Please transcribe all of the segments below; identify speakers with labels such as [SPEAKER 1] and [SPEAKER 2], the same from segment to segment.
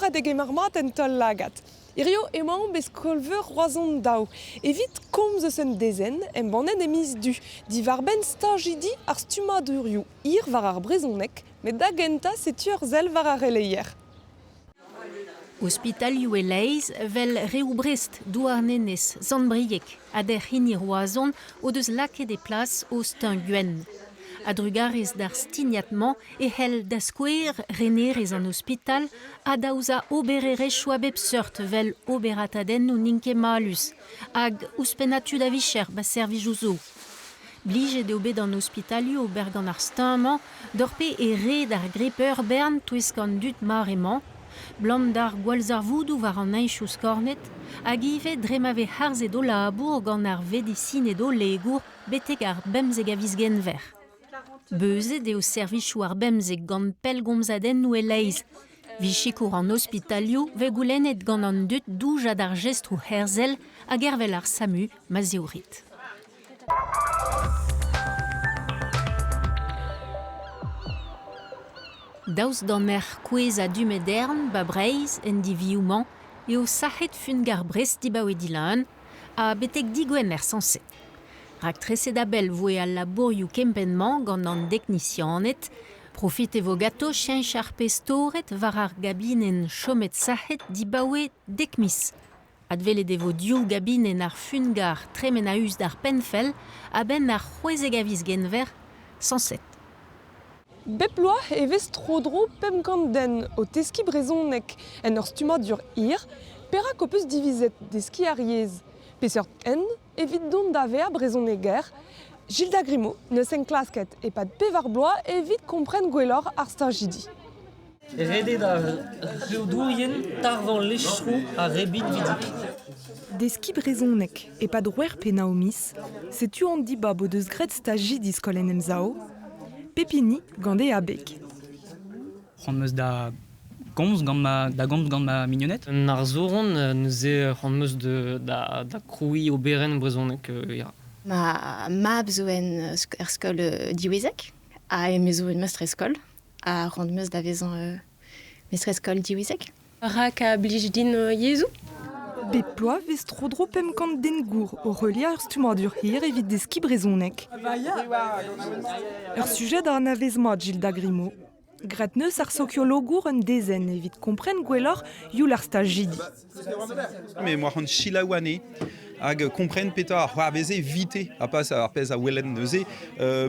[SPEAKER 1] a dege marmat en tol lagat. Irio emañ bez kolveur roazon daou. Evit komz eus un dezen, en banen emiz du. Di var ben stajidi ar stumadurioù ir var ar brezonek, met da genta setu ur zel var ar releier.
[SPEAKER 2] Hospitalioù e leiz vel reou Brest douar nenez zanbriek a der hini roazon o deus lake de plas o steun gwen. A drugarez d'ar stignatman e hel da skouer renerez an hospital a daouza oberere choabeb seurt vel oberataden ou ninke malus hag ouspenatu da vicher ba servijou zo. Blige de obed an hospitalioù ober gant ar steunman dorpe e red ar gripeur bern touez gant dut marement blant d'ar gwalzarvoudou war an eichou skornet hag ive dremave harze do labour gant ar vedicine do legour beteg ar bemzeg a viz genver. Beuzet eo servichou ar bemzeg gant pel gomzaden nou e leiz. Vichikour an hospitalioù ve goulennet gant an dut doujad ar gestrou herzel hag ervel ar samu ma zeorit. Daoust d'an kouez a du medern ba breiz en diviouman eo sahet fun gar Brest dibaoe dilan a betek digwen sanset. Rak treset abel voe al labourioù kempenman gant an deknisianet, profite vo gato chench ar pestoret war ar gabinen chomet sahet dibaoe dekmis. Advelet evo diou gabinen ar fungar tremen a us d'ar penfel a ben ar c'hwezeg a viz genver sanset.
[SPEAKER 1] Beploa e vez trodro pem gant den o teski brezonek en ur stumadur ir, perak o peus divizet deski ar yez. Peseurt en, evit don da vea brezoneger, Gilda Grimaud, neus en klasket e pad pevar bloa evit kompren gwellor ar stajidi.
[SPEAKER 3] Redet ar reodourien tarvan lechrou a rebit vidik.
[SPEAKER 1] Deski brezonek e pad rouer pe naomis, setu an dibab o deus gret stajidi skolen emzao, pepini gant e abek.
[SPEAKER 4] C'hoant meus da gomz gant ma mignonette.
[SPEAKER 3] Ar zoron neuze c'hoant meus da kroui o beren brezonek ira.
[SPEAKER 5] Ma mab zo en ur skol diwezek, a eme zo en meustre skol, a rand meus da vezan meustre skol diwezek.
[SPEAKER 6] Rak a blij din yezou.
[SPEAKER 1] Beploa vez trodro pem kant den gour o relia ur stumadur hir evit deski brezonek. Ur sujet ar navez mat Gilda Grimaud. Gret neus ar sociologour un dezen evit kompren gwellor youl ar stajidi.
[SPEAKER 7] Me moa c'hant chilaouane hag kompren petra ar c'hoarveze vite a pas ar pez a welen neuze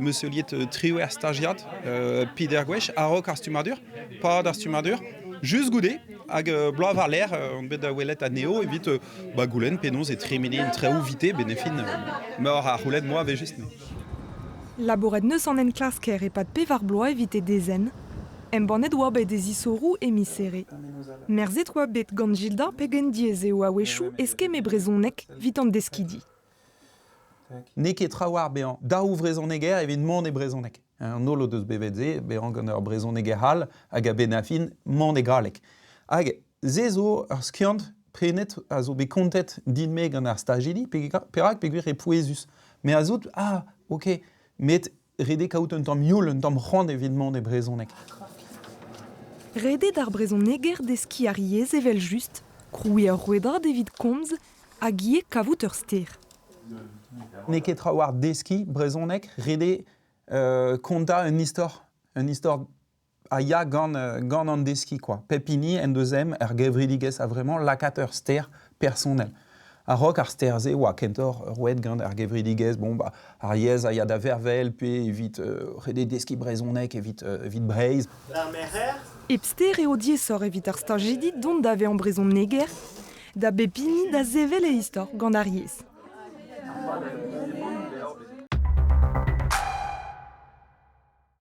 [SPEAKER 7] meus liet trio ar stagiat peder gwech a rok ar stumadur, pa ar stumadur, just goude hag bloav ar l'air on bet da welet a neo evit goulen penoz e tremene en treou vite benefin meur ar roulet moa ve just ne.
[SPEAKER 1] Laboret neus an en klasker e pad pevar bloa evit e dezen, en banet oa bet ez isorou e misere. Merzet oa bet gant Gilda pe gen diez eo a wechou eskem e brezonek vit an deskidi.
[SPEAKER 7] Ne ket trawar behan da ou vrezoneger evit mont e brezonek. An olo deus bevedze, behan gant ur brezoneger hal hag a benafin mont e gralek. Hag zezo ur skiant prenet a zo be kontet din me gant ar stajidi perak pe gwir e pouezus. Me a zot, ok, met rede kaout un tamm youl, un tamm c'hoant evit mont e brezonek.
[SPEAKER 1] Redet ar brezoneger deski ar yez evel just, krouiñ ur rouedad evit komz hag ie kavout ur ster.
[SPEAKER 7] Ne ket trawar deski brezonek rede konta un istor a ya gant an deski quoi. Pepini en deuzem gevridigez a vraiment lakat ur ster personnel. A rok ar sterze oa kentor roued gant ar gevridigez, ar yez a ya da vervel, pe evit rede deski brezonek evit breiz.
[SPEAKER 1] Epster eo diesor evit ar stajidi dont da ve an brezoneger, da bepini da zevel e istor gant ar yez.